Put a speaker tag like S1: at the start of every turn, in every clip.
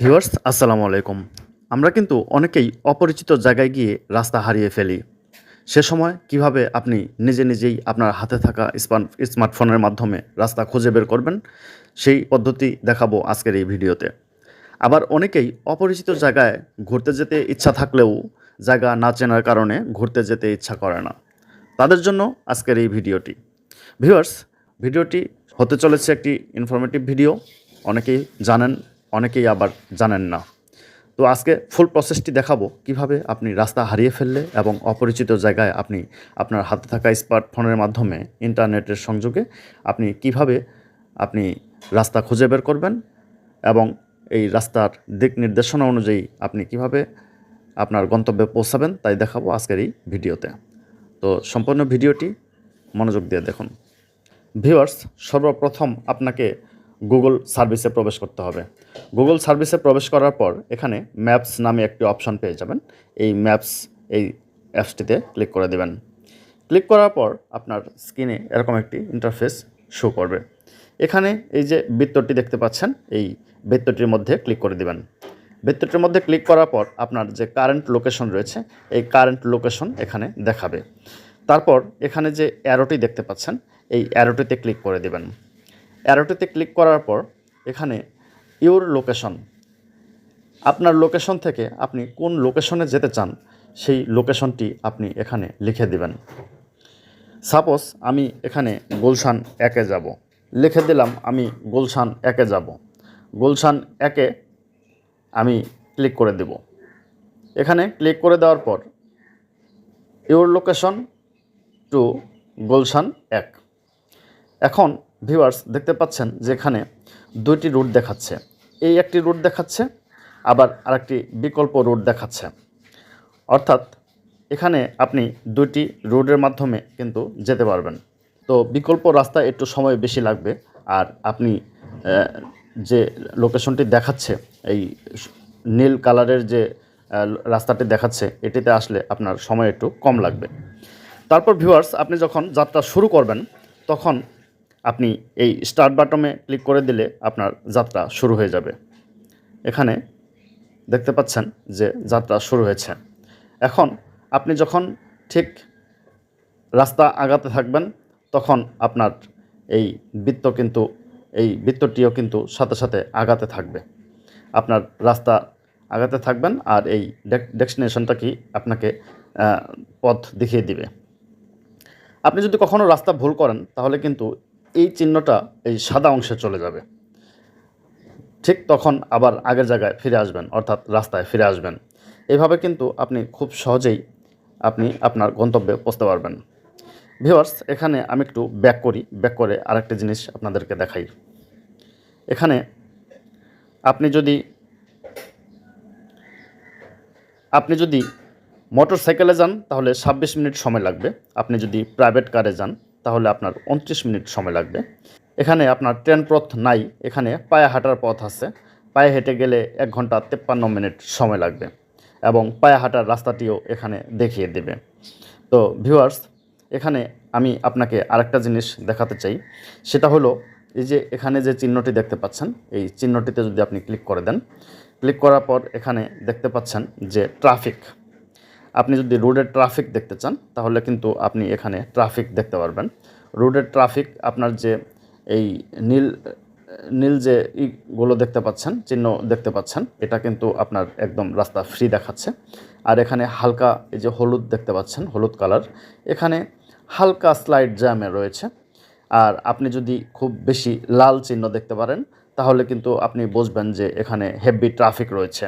S1: Viewers আসসালামু আলাইকুম। আমরা কিন্তু অনেকেই অপরিচিত জায়গায় গিয়ে রাস্তা হারিয়ে ফেলি। সে সময় কিভাবে আপনি নিজেই আপনার হাতে থাকা স্মার্টফোনের মাধ্যমে রাস্তা খুঁজে বের করবেন, সেই পদ্ধতি দেখাবো আজকের এই ভিডিওতে। আবার অনেকেই অপরিচিত জায়গায় ঘুরতে যেতে ইচ্ছা থাকলেও জায়গা না চেনার কারণে ঘুরতে যেতে ইচ্ছা করে না। তাদের জন্য আজকের এই ভিডিওটি। ভিউয়ার্স, ভিডিওটি হতে চলেছে একটি ইনফরমেটিভ ভিডিও। অনেকেই জানেন, অনেকেই আবার জানেন না। তো আজকে ফুল প্রসেসটি দেখাবো কিভাবে আপনি রাস্তা হারিয়ে ফেললে এবং অপরিচিত জায়গায় আপনি আপনার হাতে থাকা স্মার্টফোনের মাধ্যমে ইন্টারনেটের সংযোগে আপনি কিভাবে আপনি রাস্তা খুঁজে বের করবেন এবং এই রাস্তার দিক নির্দেশনা অনুযায়ী আপনি কিভাবে আপনার গন্তব্যে পৌঁছাবেন তাই দেখাবো আজকের এই ভিডিওতে। তো সম্পূর্ণ ভিডিওটি মনোযোগ দিয়ে দেখুন। ভিউয়ার্স, সর্বপ্রথম আপনাকে গুগল সার্ভিসে প্রবেশ করতে হবে। গুগল সার্ভিসে প্রবেশ করার পর এখানে ম্যাপস নামে একটি অপশন পেয়ে যাবেন। এই ম্যাপস এই অ্যাপসটিতে ক্লিক করে দেবেন। ক্লিক করার পর আপনার স্ক্রিনে এরকম একটি ইন্টারফেস শো করবে। এখানে এই যে বৃত্তটি দেখতে পাচ্ছেন, এই বৃত্তটির মধ্যে ক্লিক করে দিবেন। বৃত্তটির মধ্যে ক্লিক করার পর আপনার যে কারেন্ট লোকেশন রয়েছে, এই কারেন্ট লোকেশন এখানে দেখাবে। তারপর এখানে যে অ্যারোটি দেখতে পাচ্ছেন, এই অ্যারোটিতে ক্লিক করে দেবেন। অ্যারোটিতে ক্লিক করার পর এখানে ইউর লোকেশন, আপনার লোকেশন থেকে আপনি কোন লোকেশনে যেতে চান সেই লোকেশনটি আপনি এখানে লিখে দিবেন। সাপোজ আমি এখানে গুলশান 1-এ যাব, লিখে দিলাম আমি গুলশান 1-এ যাব। গুলশান 1-এ আমি ক্লিক করে দেব। এখানে ক্লিক করে দেওয়ার পর ইউর লোকেশন টু গুলশান 1। এখন ভিউয়ার্স দেখতে পাচ্ছেন যে এখানে দুইটি রুট দেখাচ্ছে। এই একটি রুট দেখাচ্ছে, আবার আরেকটি বিকল্প রুট দেখাচ্ছে। অর্থাৎ এখানে আপনি দুইটি রুটের মাধ্যমে কিন্তু যেতে পারবেন। তো বিকল্প রাস্তায় একটু সময় বেশি লাগবে, আর আপনি যে লোকেশনটি দেখাচ্ছে, এই নীল কালারের যে রাস্তাটি দেখাচ্ছে, এটিতে আসলে আপনার সময় একটু কম লাগবে। তারপর ভিউয়ার্স, আপনি যখন যাত্রা শুরু করবেন তখন আপনি এই স্টার্ট বাটনে ক্লিক করে দিলে আপনার যাত্রা শুরু হয়ে যাবে। এখানে দেখতে পাচ্ছেন যে যাত্রা শুরু হয়েছে। এখন আপনি যখন ঠিক রাস্তা আগাতে থাকবেন তখন আপনার এই বৃত্তটিও কিন্তু সাথে সাথে আগাতে থাকবে। আপনার রাস্তা আগাতে থাকবেন আর এই ডেস্টিনেশনটা কি আপনাকে পথ দেখিয়ে দিবে। আপনি যদি কখনও রাস্তা ভুল করেন তাহলে কিন্তু এই চিহ্নটা এই সাদা অংশে চলে যাবে। ঠিক তখন আবার আগের জায়গায় ফিরে আসবেন, অর্থাৎ রাস্তায় ফিরে আসবেন। এইভাবে কিন্তু আপনি খুব সহজেই আপনি আপনার গন্তব্যে পৌঁছতে পারবেন। ভিউয়ার্স, এখানে আমি একটু ব্যাক করে আরেকটা জিনিস আপনাদেরকে দেখাই। এখানে আপনি যদি মোটর সাইকেলে যান তাহলে 26 মিনিট সময় লাগবে। আপনি যদি প্রাইভেট কারে যান তাহলে আপনার 29 মিনিট সময় লাগবে। এখানে আপনার ট্রেন পথ নাই, এখানে পায়ে হাঁটার পথ আছে। পায়ে হেঁটে গেলে 1 ঘন্টা 53 মিনিট সময় লাগবে এবং পায়ে হাঁটার রাস্তাটিও এখানে দেখিয়ে দেবে। তো ভিউয়ার্স, এখানে আমি আপনাকে আরেকটা জিনিস দেখাতে চাই। সেটা হলো এই যে এখানে যে চিহ্নটি দেখতে পাচ্ছেন, এই চিহ্নটিতে যদি আপনি ক্লিক করে দেন, ক্লিক করার পর এখানে দেখতে পাচ্ছেন যে ট্রাফিক। আপনি যদি রোডের ট্রাফিক দেখতে চান তাহলে কিন্তু আপনি এখানে ট্রাফিক দেখতে পারবেন। রোডের ট্রাফিক আপনার যে এই নীল যে ইগুলো দেখতে পাচ্ছেন, চিহ্ন দেখতে পাচ্ছেন, এটা কিন্তু আপনার একদম রাস্তা ফ্রি দেখাচ্ছে। আর এখানে হালকা এই যে হলুদ দেখতে পাচ্ছেন, হলুদ কালার, এখানে হালকা স্লাইড জ্যামে রয়েছে। আর আপনি যদি খুব বেশি লাল চিহ্ন দেখতে পারেন তাহলে কিন্তু আপনি বুঝবেন যে এখানে হেভি ট্রাফিক রয়েছে।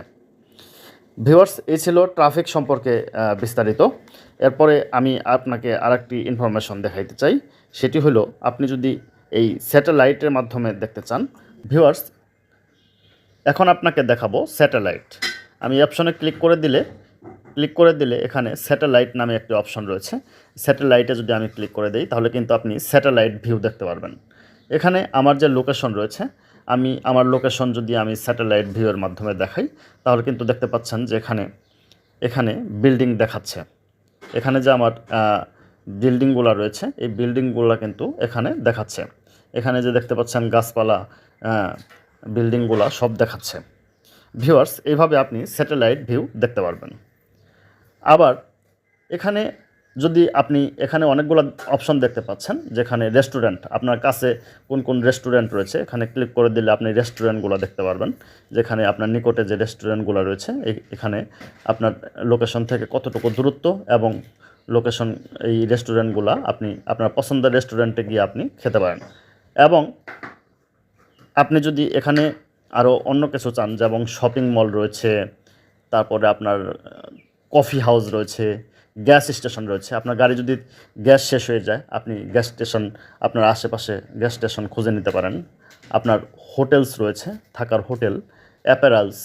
S1: ভিউয়ার্স, এই ছিল ট্রাফিক সম্পর্কে বিস্তারিত। এরপরে আমি আপনাকে আরেকটি ইনফরমেশন দেখাইতে চাই। সেটি হলো আপনি যদি এই স্যাটেলাইটের মাধ্যমে দেখতে চান। ভিউয়ার্স, এখন আপনাকে দেখাবো স্যাটেলাইট। আমি অপশনে ক্লিক করে দিলে এখানে স্যাটেলাইট নামে একটি অপশন রয়েছে। স্যাটেলাইটে যদি আমি ক্লিক করে দিই তাহলে কিন্তু আপনি স্যাটেলাইট ভিউ দেখতে পারবেন। এখানে আমার যে লোকেশন রয়েছে, আমার লোকেশন যদি আমি স্যাটেলাইট ভিউয়ের মাধ্যমে দেখাই তাহলে কিন্তু দেখতে পাচ্ছেন যে এখানে বিল্ডিং দেখাচ্ছে। এখানে যে আমার বিল্ডিংগুলো রয়েছে, এই বিল্ডিংগুলো কিন্তু এখানে দেখাচ্ছে। এখানে যে দেখতে পাচ্ছেন গাছপালা, বিল্ডিংগুলো সব দেখাচ্ছে। ভিউয়ার্স, এইভাবে আপনি স্যাটেলাইট ভিউ দেখতে পারবেন। আবার এখানে যদি আপনি এখানে অনেকগুলো অপশন দেখতে পাচ্ছেন, যেখানে রেস্টুরেন্ট, আপনার কাছে কোন কোন রেস্টুরেন্ট রয়েছে এখানে ক্লিক করে দিলে আপনি রেস্টুরেন্টগুলো দেখতে পারবেন। যেখানে আপনার নিকটে যে রেস্টুরেন্টগুলো রয়েছে এখানে আপনার লোকেশন থেকে কতটুকু দূরত্ব এবং লোকেশন, এই রেস্টুরেন্টগুলো আপনি আপনার পছন্দের রেস্টুরেন্টে গিয়ে আপনি খেতে পারেন। এবং আপনি যদি এখানে আরও অন্য কিছু চান, যেমন শপিং মল রয়েছে, তারপরে আপনার কফি হাউস রয়েছে, গ্যাস স্টেশন রয়েছে। আপনার গাড়ি যদি গ্যাস শেষ হয়ে যায়, আপনি গ্যাস স্টেশন, আপনার আশেপাশে গ্যাস স্টেশন খুঁজে নিতে পারেন। আপনার হোটেলস রয়েছে, থাকার হোটেল, অ্যাপারেলস,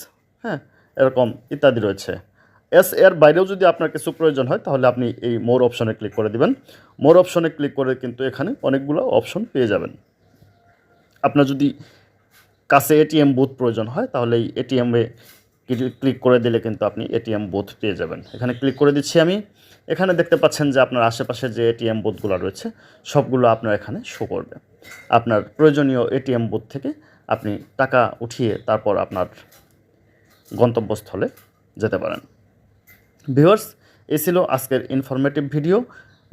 S1: হ্যাঁ, এরকম ইত্যাদি রয়েছে। এর বাইরেও যদি আপনার কিছু প্রয়োজন হয় তাহলে আপনি এই মোর অপশনে ক্লিক করে দিবেন। মোর অপশনে ক্লিক করে কিন্তু এখানে অনেকগুলো অপশন পেয়ে যাবেন। আপনার যদি কাছে এটিএম বুথ প্রয়োজন হয় তাহলে এই এটিএমে ক্লিক করে দিলে কিন্তু আপনি এটিএম বুথ পেয়ে যাবেন। এখানে ক্লিক করে দিচ্ছি আমি। এখানে দেখতে পাচ্ছেন যে আপনার আশেপাশে যে এটিএম বুথগুলো রয়েছে সবগুলো আপনার এখানে শো করবে। আপনার প্রয়োজনীয় এটিএম বুথ থেকে আপনি টাকা উঠিয়ে তারপর আপনার গন্তব্যস্থলে যেতে পারেন। ভিউয়ার্স, এই ছিল আজকের ইনফরমেটিভ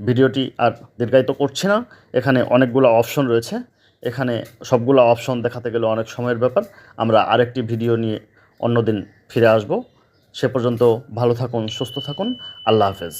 S1: ভিডিওটি আর দীর্ঘায়িত করছি না। এখানে অনেকগুলো অপশন রয়েছে, এখানে সবগুলো অপশন দেখাতে গেলে অনেক সময়ের ব্যাপার। আমরা আরেকটি ভিডিও নিয়ে অন্যদিন ফিরে আসব। সে পর্যন্ত ভালো থাকুন, সুস্থ থাকুন। আল্লাহ হাফেজ।